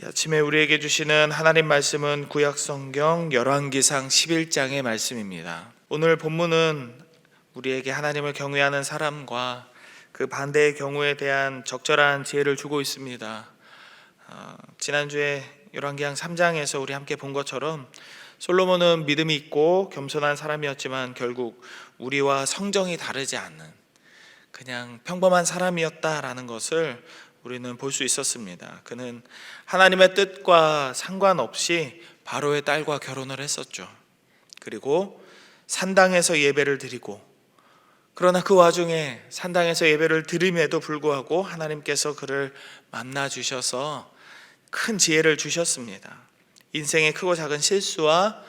이 아침에 우리에게 주시는 하나님 말씀은 구약성경 열왕기상 11장의 말씀입니다. 오늘 본문은 우리에게 하나님을 경외하는 사람과 그 반대의 경우에 대한 적절한 지혜를 주고 있습니다. 지난주에 열왕기상 3장에서 우리 함께 본 것처럼 솔로몬은 믿음이 있고 겸손한 사람이었지만 결국 우리와 성정이 다르지 않는 그냥 평범한 사람이었다라는 것을 우리는 볼 수 있었습니다. 그는 하나님의 뜻과 상관없이 바로의 딸과 결혼을 했었죠. 그리고 산당에서 예배를 드리고, 그러나 그 와중에 산당에서 예배를 드림에도 불구하고 하나님께서 그를 만나 주셔서 큰 지혜를 주셨습니다. 인생의 크고 작은 실수와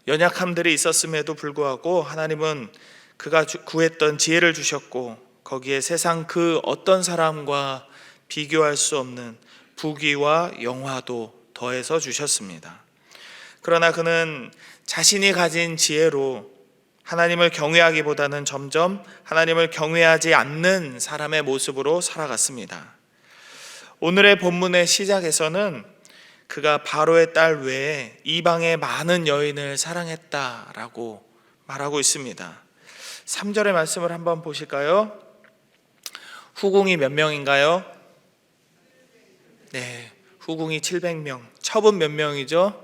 연약함들이 있었음에도 불구하고 하나님은 그가 구했던 지혜를 주셨고, 거기에 세상 그 어떤 사람과 비교할 수 없는 부귀와 영화도 더해서 주셨습니다. 그러나 그는 자신이 가진 지혜로 하나님을 경외하기보다는 점점 하나님을 경외하지 않는 사람의 모습으로 살아갔습니다. 오늘의 본문의 시작에서는 그가 바로의 딸 외에 이방의 많은 여인을 사랑했다라고 말하고 있습니다. 3절의 말씀을 한번 보실까요? 후궁이 몇 명인가요? 네, 후궁이 700명. 첩은 몇 명이죠?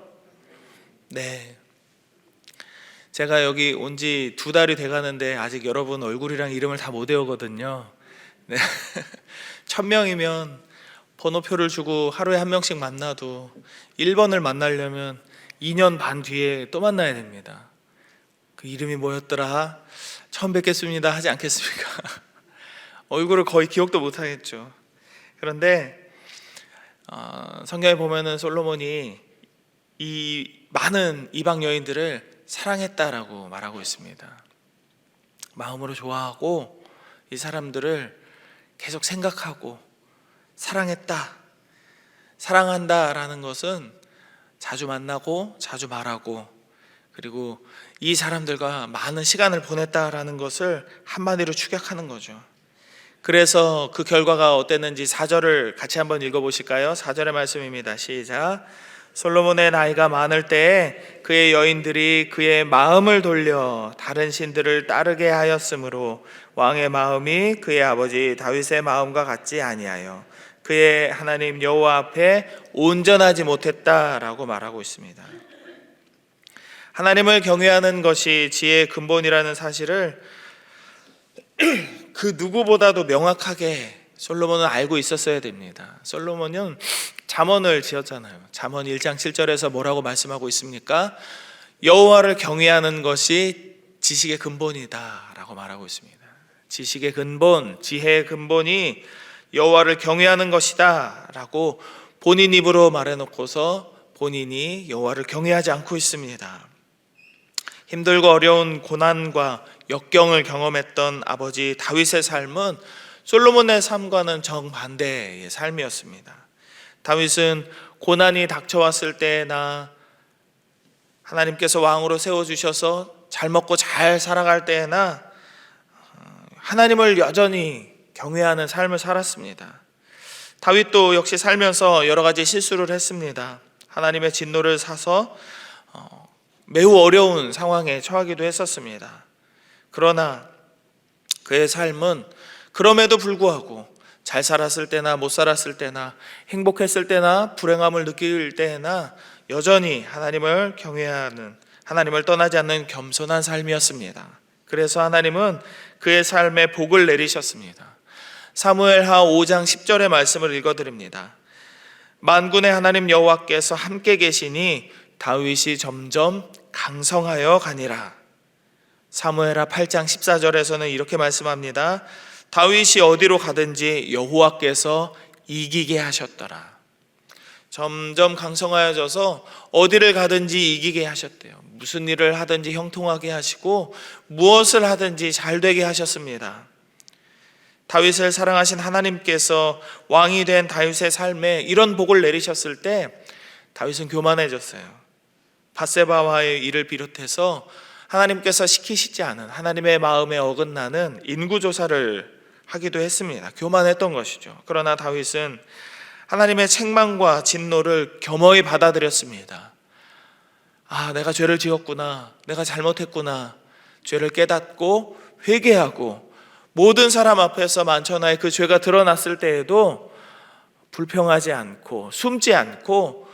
네. 제가 여기 온 지 2달이 돼가는데 아직 여러분 얼굴이랑 이름을 다 못 외우거든요. 네. 1000명이면 번호표를 주고 하루에 한 명씩 만나도 1번을 만나려면 2년 반 뒤에 또 만나야 됩니다. 그 이름이 뭐였더라? 처음 뵙겠습니다 하지 않겠습니까? 얼굴을 거의 기억도 못 하겠죠. 그런데 성경에 보면은 솔로몬이 이 많은 이방 여인들을 사랑했다라고 말하고 있습니다. 마음으로 좋아하고 이 사람들을 계속 생각하고 사랑했다. 사랑한다라는 것은 자주 만나고 자주 말하고, 그리고 이 사람들과 많은 시간을 보냈다라는 것을 한마디로 축약하는 거죠. 그래서 그 결과가 어땠는지 4절을 같이 한번 읽어보실까요? 4절의 말씀입니다. 시작. 솔로몬의 나이가 많을 때에 그의 여인들이 그의 마음을 돌려 다른 신들을 따르게 하였으므로 왕의 마음이 그의 아버지 다윗의 마음과 같지 아니하여 그의 하나님 여호와 앞에 온전하지 못했다라고 말하고 있습니다. 하나님을 경외하는 것이 지혜의 근본이라는 사실을 그 누구보다도 명확하게 솔로몬은 알고 있었어야 됩니다. 솔로몬은 잠언을 지었잖아요. 잠언 1장 7절에서 뭐라고 말씀하고 있습니까? 여호와를 경외하는 것이 지식의 근본이다 라고 말하고 있습니다. 지식의 근본, 지혜의 근본이 여호와를 경외하는 것이다 라고 본인 입으로 말해놓고서 본인이 여호와를 경외하지 않고 있습니다. 힘들고 어려운 고난과 역경을 경험했던 아버지 다윗의 삶은 솔로몬의 삶과는 정반대의 삶이었습니다. 다윗은 고난이 닥쳐왔을 때나 하나님께서 왕으로 세워주셔서 잘 먹고 잘 살아갈 때나 하나님을 여전히 경외하는 삶을 살았습니다. 다윗도 역시 살면서 여러 가지 실수를 했습니다. 하나님의 진노를 사서 매우 어려운 상황에 처하기도 했었습니다. 그러나 그의 삶은 그럼에도 불구하고 잘 살았을 때나 못 살았을 때나 행복했을 때나 불행함을 느낄 때나 여전히 하나님을 경외하는, 하나님을 떠나지 않는 겸손한 삶이었습니다. 그래서 하나님은 그의 삶에 복을 내리셨습니다. 사무엘하 5장 10절의 말씀을 읽어드립니다. 만군의 하나님 여호와께서 함께 계시니 다윗이 점점 강성하여 가니라. 사무엘하 8장 14절에서는 이렇게 말씀합니다. 다윗이 어디로 가든지 여호와께서 이기게 하셨더라. 점점 강성하여져서 어디를 가든지 이기게 하셨대요. 무슨 일을 하든지 형통하게 하시고 무엇을 하든지 잘 되게 하셨습니다. 다윗을 사랑하신 하나님께서 왕이 된 다윗의 삶에 이런 복을 내리셨을 때 다윗은 교만해졌어요. 밧세바와의 일을 비롯해서 하나님께서 시키시지 않은, 하나님의 마음에 어긋나는 인구조사를 하기도 했습니다. 교만했던 것이죠. 그러나 다윗은 하나님의 책망과 진노를 겸허히 받아들였습니다. 내가 죄를 지었구나, 내가 잘못했구나, 죄를 깨닫고 회개하고 모든 사람 앞에서 만천하에 그 죄가 드러났을 때에도 불평하지 않고 숨지 않고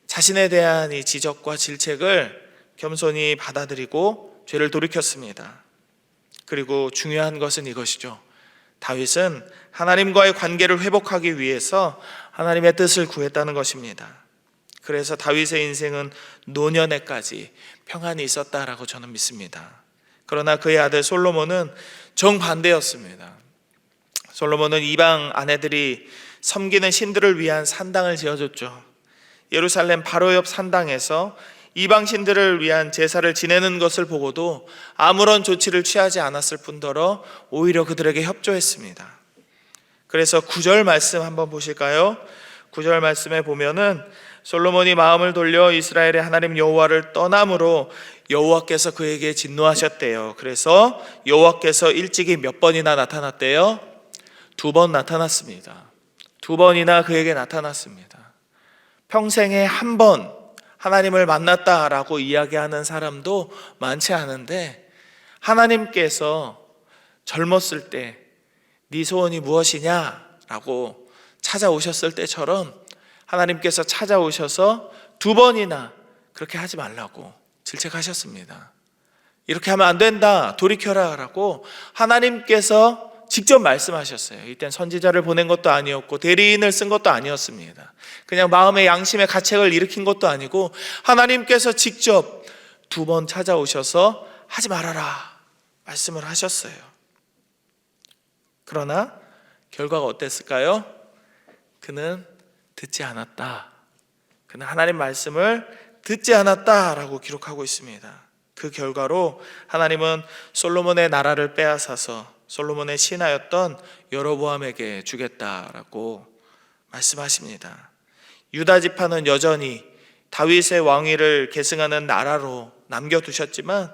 자신에 대한 이 지적과 질책을 겸손히 받아들이고 죄를 돌이켰습니다. 그리고 중요한 것은 이것이죠. 다윗은 하나님과의 관계를 회복하기 위해서 하나님의 뜻을 구했다는 것입니다. 그래서 다윗의 인생은 노년에까지 평안이 있었다라고 저는 믿습니다. 그러나 그의 아들 솔로몬은 정반대였습니다. 솔로몬은 이방 아내들이 섬기는 신들을 위한 산당을 지어줬죠. 예루살렘 바로 옆 산당에서 이방 신들을 위한 제사를 지내는 것을 보고도 아무런 조치를 취하지 않았을 뿐더러 오히려 그들에게 협조했습니다. 그래서 9절 말씀 한번 보실까요? 9절 말씀에 보면은 솔로몬이 마음을 돌려 이스라엘의 하나님 여호와를 떠남으로 여호와께서 그에게 진노하셨대요. 그래서 여호와께서 일찍이 몇 번이나 나타났대요? 2번 나타났습니다. 2번이나 그에게 나타났습니다. 평생에 한 번 하나님을 만났다라고 이야기하는 사람도 많지 않은데, 하나님께서 젊었을 때 네 소원이 무엇이냐라고 찾아오셨을 때처럼 하나님께서 찾아오셔서 2번이나 그렇게 하지 말라고 질책하셨습니다. 이렇게 하면 안 된다, 돌이켜라 라고 하나님께서 직접 말씀하셨어요. 이땐 선지자를 보낸 것도 아니었고 대리인을 쓴 것도 아니었습니다. 그냥 마음의 양심의 가책을 일으킨 것도 아니고 하나님께서 직접 2번 찾아오셔서 하지 말아라 말씀을 하셨어요. 그러나 결과가 어땠을까요? 그는 듣지 않았다. 그는 하나님 말씀을 듣지 않았다라고 기록하고 있습니다. 그 결과로 하나님은 솔로몬의 나라를 빼앗아서 솔로몬의 신하였던 여로보암에게 주겠다라고 말씀하십니다. 유다 지파는 여전히 다윗의 왕위를 계승하는 나라로 남겨두셨지만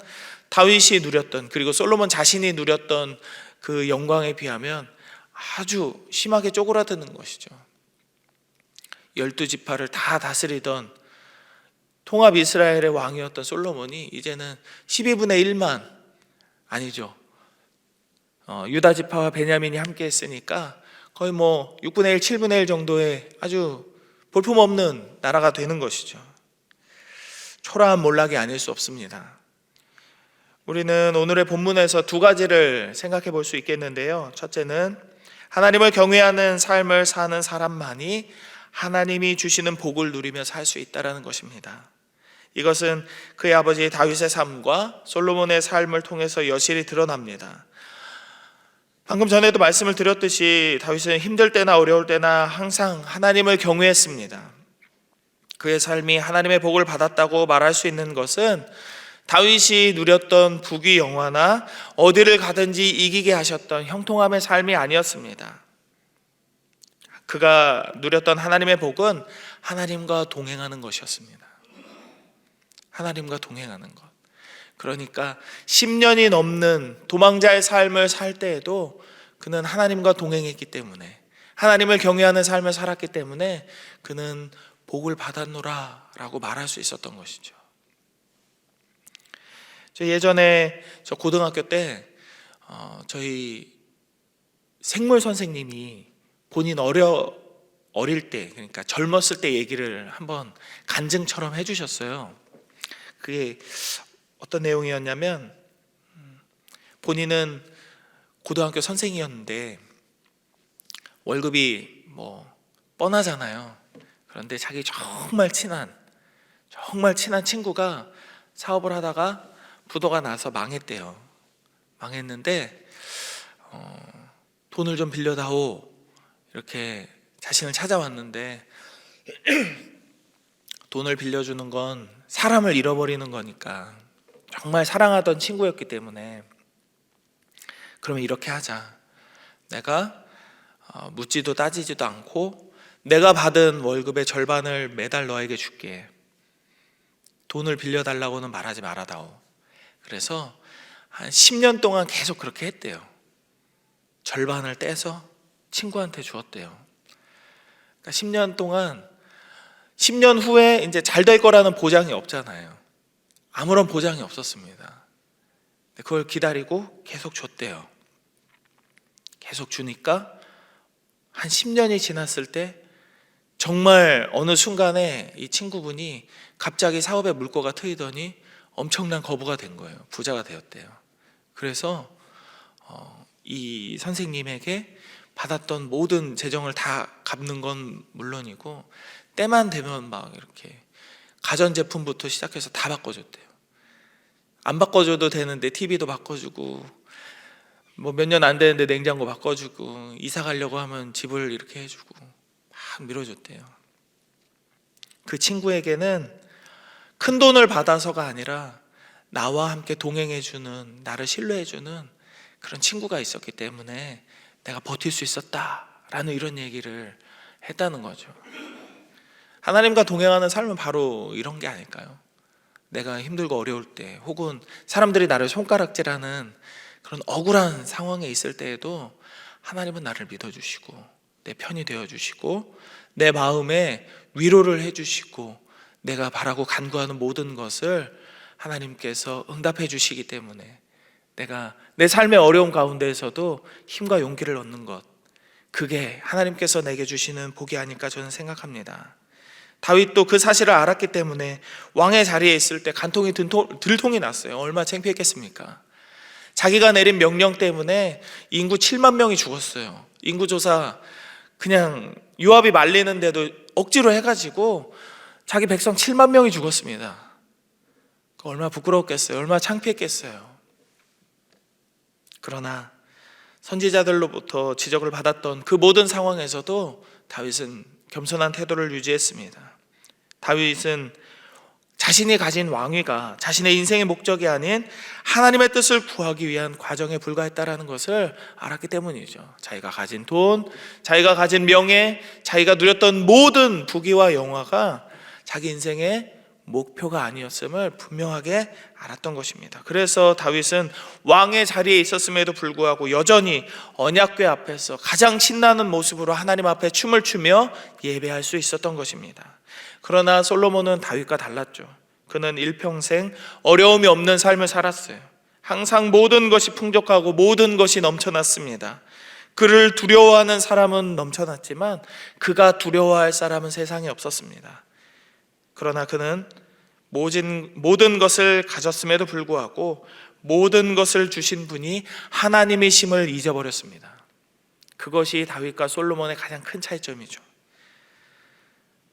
다윗이 누렸던, 그리고 솔로몬 자신이 누렸던 그 영광에 비하면 아주 심하게 쪼그라드는 것이죠. 12지파를 다 다스리던 통합 이스라엘의 왕이었던 솔로몬이 이제는 12분의 1만, 아니죠, 유다 지파와 베냐민이 함께 했으니까 거의 6분의 1, 7분의 1 정도의 아주 볼품없는 나라가 되는 것이죠. 초라한 몰락이 아닐 수 없습니다. 우리는 오늘의 본문에서 2가지를 생각해 볼 수 있겠는데요. 첫째는 하나님을 경외하는 삶을 사는 사람만이 하나님이 주시는 복을 누리며 살 수 있다는 것입니다. 이것은 그의 아버지 다윗의 삶과 솔로몬의 삶을 통해서 여실히 드러납니다. 방금 전에도 말씀을 드렸듯이 다윗은 힘들 때나 어려울 때나 항상 하나님을 경외했습니다. 그의 삶이 하나님의 복을 받았다고 말할 수 있는 것은 다윗이 누렸던 부귀 영화나 어디를 가든지 이기게 하셨던 형통함의 삶이 아니었습니다. 그가 누렸던 하나님의 복은 하나님과 동행하는 것이었습니다. 하나님과 동행하는 것. 그러니까 10년이 넘는 도망자의 삶을 살 때에도 그는 하나님과 동행했기 때문에, 하나님을 경외하는 삶을 살았기 때문에 그는 복을 받았노라 라고 말할 수 있었던 것이죠. 예전에 저 고등학교 때 저희 생물 선생님이 본인 어릴 때, 그러니까 젊었을 때 얘기를 한번 간증처럼 해주셨어요. 그게 어떤 내용이었냐면, 본인은 고등학교 선생이었는데 월급이 뻔하잖아요. 그런데 자기 정말 친한 친구가 사업을 하다가 부도가 나서 망했대요. 망했는데 돈을 좀 빌려다오 이렇게 자신을 찾아왔는데 돈을 빌려주는 건 사람을 잃어버리는 거니까, 정말 사랑하던 친구였기 때문에 그러면 이렇게 하자. 내가 묻지도 따지지도 않고 내가 받은 월급의 절반을 매달 너에게 줄게. 돈을 빌려달라고는 말하지 말아다오. 그래서 한 10년 동안 계속 그렇게 했대요. 절반을 떼서 친구한테 주었대요. 그러니까 그러니까 10년 동안 10년 후에 이제 잘 될 거라는 보장이 없잖아요. 아무런 보장이 없었습니다. 그걸 기다리고 계속 줬대요. 계속 주니까 한 10년이 지났을 때 정말 어느 순간에 이 친구분이 갑자기 사업에 물꼬가 트이더니 엄청난 거부가 된 거예요. 부자가 되었대요. 그래서 이 선생님에게 받았던 모든 재정을 다 갚는 건 물론이고 때만 되면 막 이렇게 가전제품부터 시작해서 다 바꿔줬대요. 안 바꿔줘도 되는데 TV도 바꿔주고 뭐 몇 년 안 되는데 냉장고 바꿔주고 이사 가려고 하면 집을 이렇게 해주고 막 밀어줬대요. 그 친구에게는 큰 돈을 받아서가 아니라 나와 함께 동행해주는, 나를 신뢰해주는 그런 친구가 있었기 때문에 내가 버틸 수 있었다라는 이런 얘기를 했다는 거죠. 하나님과 동행하는 삶은 바로 이런 게 아닐까요? 내가 힘들고 어려울 때, 혹은 사람들이 나를 손가락질하는 그런 억울한 상황에 있을 때에도 하나님은 나를 믿어주시고 내 편이 되어주시고 내 마음에 위로를 해주시고 내가 바라고 간구하는 모든 것을 하나님께서 응답해 주시기 때문에 내가 내 삶의 어려움 가운데에서도 힘과 용기를 얻는 것, 그게 하나님께서 내게 주시는 복이 아닐까 저는 생각합니다. 다윗도 그 사실을 알았기 때문에 왕의 자리에 있을 때 간통이 들통이 났어요. 얼마나 창피했겠습니까? 자기가 내린 명령 때문에 인구 7만 명이 죽었어요. 인구조사 그냥 유압이 말리는데도 억지로 해가지고 자기 백성 7만 명이 죽었습니다. 얼마나 부끄러웠겠어요. 얼마나 창피했겠어요. 그러나 선지자들로부터 지적을 받았던 그 모든 상황에서도 다윗은 겸손한 태도를 유지했습니다. 다윗은 자신이 가진 왕위가 자신의 인생의 목적이 아닌 하나님의 뜻을 구하기 위한 과정에 불과했다는 것을 알았기 때문이죠. 자기가 가진 돈, 자기가 가진 명예, 자기가 누렸던 모든 부귀와 영화가 자기 인생의 목표가 아니었음을 분명하게 알았던 것입니다. 그래서 다윗은 왕의 자리에 있었음에도 불구하고 여전히 언약궤 앞에서 가장 신나는 모습으로 하나님 앞에 춤을 추며 예배할 수 있었던 것입니다. 그러나 솔로몬은 다윗과 달랐죠. 그는 일평생 어려움이 없는 삶을 살았어요. 항상 모든 것이 풍족하고 모든 것이 넘쳐났습니다. 그를 두려워하는 사람은 넘쳐났지만 그가 두려워할 사람은 세상에 없었습니다. 그러나 그는 모든 것을 가졌음에도 불구하고 모든 것을 주신 분이 하나님이심을 잊어버렸습니다. 그것이 다윗과 솔로몬의 가장 큰 차이점이죠.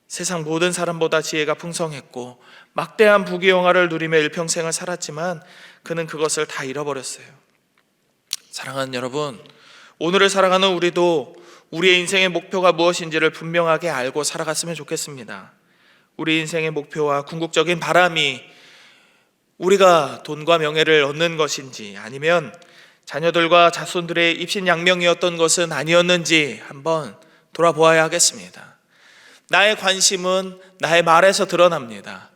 세상 모든 사람보다 지혜가 풍성했고 막대한 부귀영화를 누리며 일평생을 살았지만 그는 그것을 다 잃어버렸어요. 사랑하는 여러분, 오늘을 살아가는 우리도 우리의 인생의 목표가 무엇인지를 분명하게 알고 살아갔으면 좋겠습니다. 우리 인생의 목표와 궁극적인 바람이 우리가 돈과 명예를 얻는 것인지 아니면 자녀들과 자손들의 입신양명이었던 것은 아니었는지 한번 돌아보아야 하겠습니다. 나의 관심은 나의 말에서 드러납니다.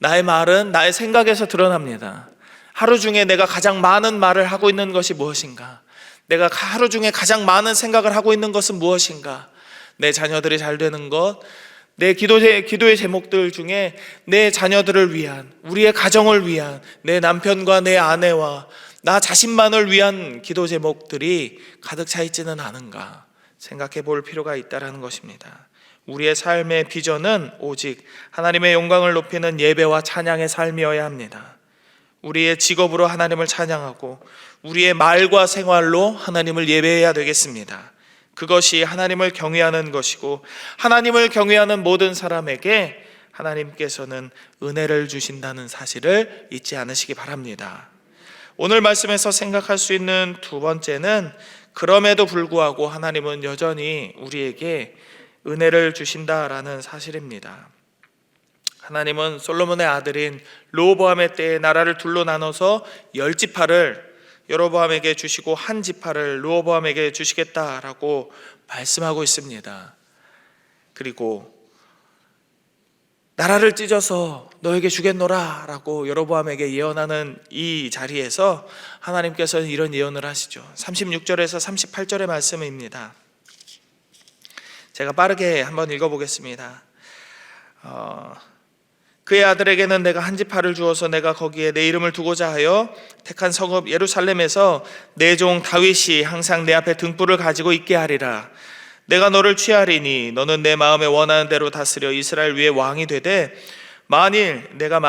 나의 말은 나의 생각에서 드러납니다. 하루 중에 내가 가장 많은 말을 하고 있는 것이 무엇인가? 내가 하루 중에 가장 많은 생각을 하고 있는 것은 무엇인가? 내 자녀들이 잘 되는 것, 내 기도의 제목들 중에 내 자녀들을 위한, 우리의 가정을 위한, 내 남편과 내 아내와 나 자신만을 위한 기도 제목들이 가득 차 있지는 않은가 생각해 볼 필요가 있다는 것입니다. 우리의 삶의 비전은 오직 하나님의 영광을 높이는 예배와 찬양의 삶이어야 합니다. 우리의 직업으로 하나님을 찬양하고 우리의 말과 생활로 하나님을 예배해야 되겠습니다. 그것이 하나님을 경외하는 것이고 하나님을 경외하는 모든 사람에게 하나님께서는 은혜를 주신다는 사실을 잊지 않으시기 바랍니다. 오늘 말씀에서 생각할 수 있는 두 번째는 그럼에도 불구하고 하나님은 여전히 우리에게 은혜를 주신다라는 사실입니다. 하나님은 솔로몬의 아들인 르호보암의 때에 나라를 둘로 나눠서 10지파를 여로보암에게 주시고 한 지파를 르호보암에게 주시겠다라고 말씀하고 있습니다. 그리고 나라를 찢어서 너에게 주겠노라 라고 여로보암에게 예언하는 이 자리에서 하나님께서는 이런 예언을 하시죠. 36절에서 38절의 말씀입니다. 제가 빠르게 한번 읽어보겠습니다. 그의 아들에게는 내가 한 지파를 주어서 내가 거기에 내 이름을 두고자 하여 택한 성읍 예루살렘에서 내 종 다윗이 항상 내 앞에 등불을 가지고 있게 하리라. 내가 너를 취하리니 너는 내 마음에 원하는 대로 다스려 이스라엘 위에 왕이 되되 만일 내가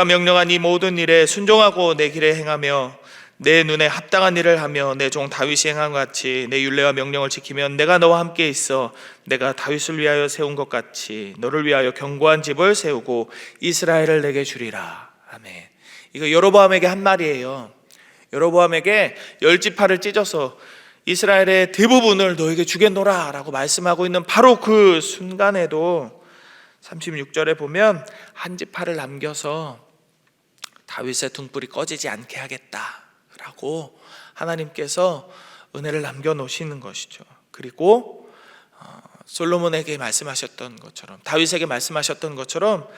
명령한 이 모든 일에 순종하고 내 길에 행하며 내 눈에 합당한 일을 하며 내 종 다윗이 행한 것 같이 내 율례와 명령을 지키면 내가 너와 함께 있어 내가 다윗을 위하여 세운 것 같이 너를 위하여 견고한 집을 세우고 이스라엘을 내게 주리라. 아멘. 이거 여로보암에게 한 말이에요. 여로보암에게 10지파를 찢어서 이스라엘의 대부분을 너에게 주겠노라 라고 말씀하고 있는 바로 그 순간에도 36절에 보면 한 지파를 남겨서 다윗의 등불이 꺼지지 않게 하겠다 라고 하나님께서 은혜를 남겨놓으시는 것이죠. 그리고 솔로몬에게 말씀하셨던 것처럼, 다윗에게 말씀하셨던 것처럼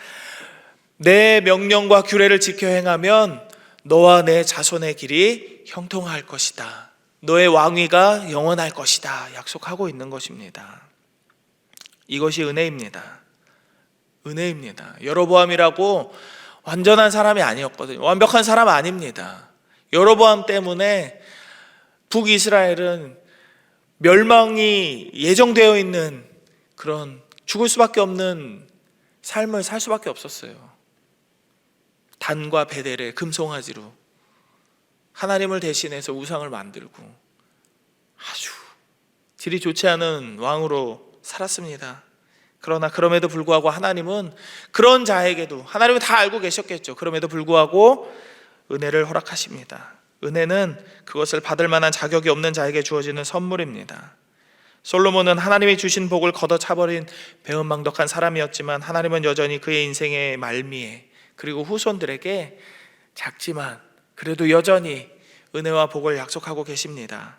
내 명령과 규례를 지켜 행하면 너와 내 자손의 길이 형통할 것이다, 너의 왕위가 영원할 것이다 약속하고 있는 것입니다. 이것이 은혜입니다. 은혜입니다. 여로보암이라고 완전한 사람이 아니었거든요. 완벽한 사람 아닙니다. 여로보암 때문에 북이스라엘은 멸망이 예정되어 있는 그런 죽을 수밖에 없는 삶을 살 수밖에 없었어요. 단과 베델의 금송아지로 하나님을 대신해서 우상을 만들고 아주 질이 좋지 않은 왕으로 살았습니다. 그러나 그럼에도 불구하고 하나님은 그런 자에게도, 하나님은 다 알고 계셨겠죠. 그럼에도 불구하고 은혜를 허락하십니다. 은혜는 그것을 받을 만한 자격이 없는 자에게 주어지는 선물입니다. 솔로몬은 하나님이 주신 복을 걷어차버린 배은망덕한 사람이었지만 하나님은 여전히 그의 인생의 말미에 그리고 후손들에게 작지만 그래도 여전히 은혜와 복을 약속하고 계십니다.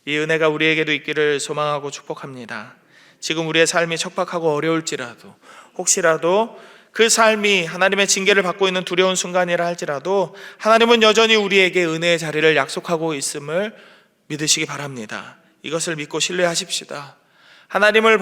이 은혜가 우리에게도 있기를 소망하고 축복합니다. 지금 우리의 삶이 척박하고 어려울지라도, 혹시라도 그 삶이 하나님의 징계를 받고 있는 두려운 순간이라 할지라도 하나님은 여전히 우리에게 은혜의 자리를 약속하고 있음을 믿으시기 바랍니다. 이것을 믿고 신뢰하십시다. 하나님을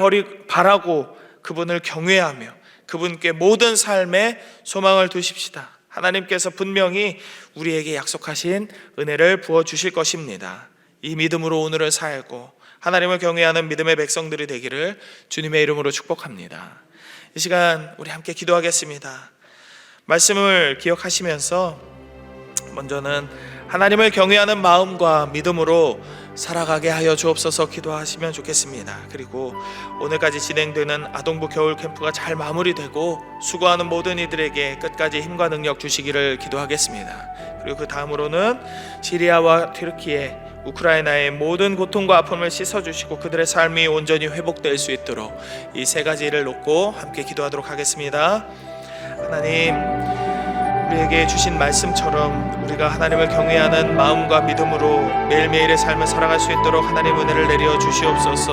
바라고 그분을 경외하며 그분께 모든 삶에 소망을 두십시다. 하나님께서 분명히 우리에게 약속하신 은혜를 부어주실 것입니다. 이 믿음으로 오늘을 살고 하나님을 경외하는 믿음의 백성들이 되기를 주님의 이름으로 축복합니다. 이 시간 우리 함께 기도하겠습니다. 말씀을 기억하시면서 먼저는 하나님을 경외하는 마음과 믿음으로 살아가게 하여 주옵소서 기도하시면 좋겠습니다. 그리고 오늘까지 진행되는 아동부 겨울 캠프가 잘 마무리되고 수고하는 모든 이들에게 끝까지 힘과 능력 주시기를 기도하겠습니다. 그리고 그 다음으로는 시리아와 튀르키예, 우크라이나의 모든 고통과 아픔을 씻어주시고 그들의 삶이 온전히 회복될 수 있도록 이 세 가지를 놓고 함께 기도하도록 하겠습니다. 하나님, 우리에게 주신 말씀처럼 우리가 하나님을 경외하는 마음과 믿음으로 매일매일의 삶을 살아갈 수 있도록 하나님 은혜를 내려 주시옵소서.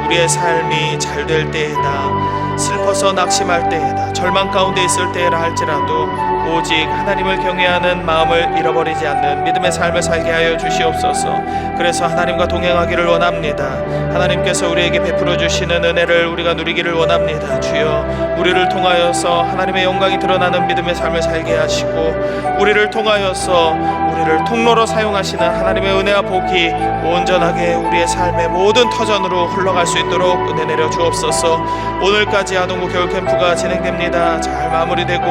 우리의 삶이 잘 될 때에나 슬퍼서 낙심할 때에나 절망 가운데 있을 때라 할지라도 오직 하나님을 경외하는 마음을 잃어버리지 않는 믿음의 삶을 살게 하여 주시옵소서. 그래서 하나님과 동행하기를 원합니다. 하나님께서 우리에게 베풀어 주시는 은혜를 우리가 누리기를 원합니다. 주여, 우리를 통하여서 하나님의 영광이 드러나는 믿음의 삶을 살게 하시고 우리를 통하여서 우리를 통로로 사용하시는 하나님의 은혜와 복이 온전하게 우리의 삶의 모든 터전으로 흘러갈 수 있도록 은혜 내려 주옵소서. 오늘까지 아동부 겨울 캠프가 진행됩니다. 잘 마무리되고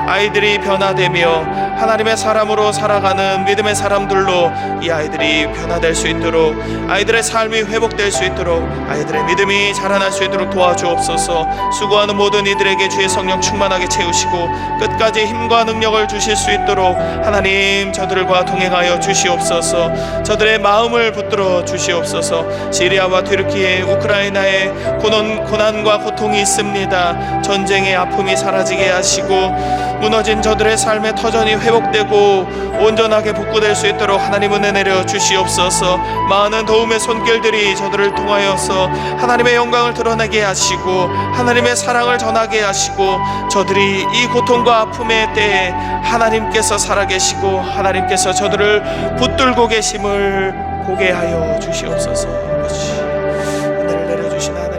아이들이 변화되며 하나님의 사람으로 살아가는 믿음의 사람들로 이 아이들이 변화될 수 있도록, 아이들의 삶이 회복될 수 있도록, 아이들의 믿음이 자라날 수 있도록 도와주옵소서. 수고하는 모든 이들에게 주의 성령 충만하게 채우시고 끝까지 힘과 능력을 주실 수 있도록 하나님 저들과 동행하여 주시옵소서. 저들의 마음을 붙들어 주시옵소서. 시리아와 튀르키예, 우크라이나에 고난과 고통이 있습니다. 전쟁의 아픔이 사라지게 하시고 무너진 저들의 삶의 터전이 회복되고 온전하게 복구될 수 있도록 하나님 은혜 내려 주시옵소서. 많은 도움의 손길들이 저들을 통하여서 하나님의 영광을 드러내게 하시고 하나님의 사랑을 전하게 하시고 저들이 이 고통과 아픔의 때에 하나님께서 살아계시고 하나님께서 저들을 붙들고 계심을 보게 하여 주시옵소서. 아버지, 은혜를 내려주신 하나님,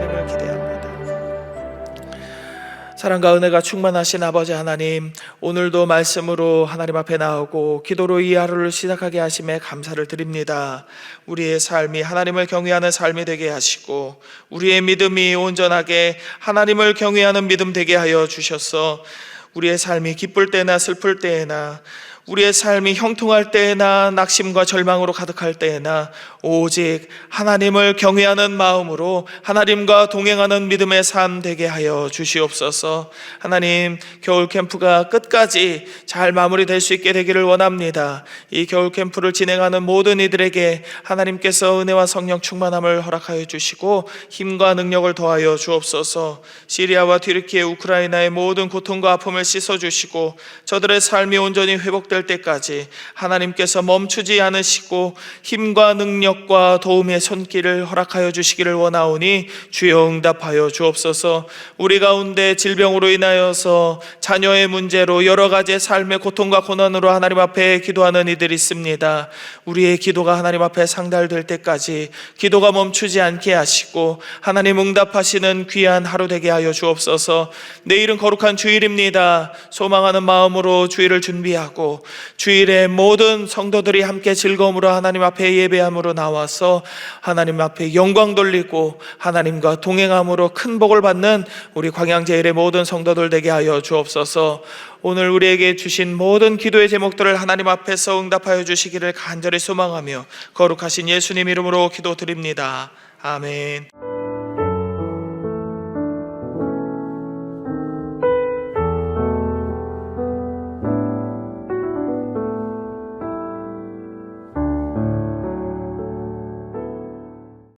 사랑과 은혜가 충만하신 아버지 하나님, 오늘도 말씀으로 하나님 앞에 나오고 기도로 이 하루를 시작하게 하심에 감사를 드립니다. 우리의 삶이 하나님을 경외하는 삶이 되게 하시고 우리의 믿음이 온전하게 하나님을 경외하는 믿음 되게 하여 주셔서 우리의 삶이 기쁠 때나 슬플 때나 우리의 삶이 형통할 때나 낙심과 절망으로 가득할 때나 오직 하나님을 경외하는 마음으로 하나님과 동행하는 믿음의 삶 되게 하여 주시옵소서. 하나님, 겨울 캠프가 끝까지 잘 마무리될 수 있게 되기를 원합니다. 이 겨울 캠프를 진행하는 모든 이들에게 하나님께서 은혜와 성령 충만함을 허락하여 주시고 힘과 능력을 더하여 주옵소서. 시리아와 튀르키예, 우크라이나의 모든 고통과 아픔을 씻어주시고 저들의 삶이 온전히 회복될 때까지 하나님께서 멈추지 않으시고 힘과 능력과 도움의 손길을 허락하여 주시기를 원하오니 주여 응답하여 주옵소서. 우리 가운데 질병으로 인하여서 자녀의 문제로 여러 가지의 삶의 고통과 고난으로 하나님 앞에 기도하는 이들이 있습니다. 우리의 기도가 하나님 앞에 상달될 때까지 기도가 멈추지 않게 하시고 하나님 응답하시는 귀한 하루 되게 하여 주옵소서. 내일은 거룩한 주일입니다. 소망하는 마음으로 주일을 준비하고 주일에 모든 성도들이 함께 즐거움으로 하나님 앞에 예배함으로 나와서 하나님 앞에 영광 돌리고 하나님과 동행함으로 큰 복을 받는 우리 광양제일의 모든 성도들 되게 하여 주옵소서. 오늘 우리에게 주신 모든 기도의 제목들을 하나님 앞에서 응답하여 주시기를 간절히 소망하며 거룩하신 예수님 이름으로 기도드립니다. 아멘.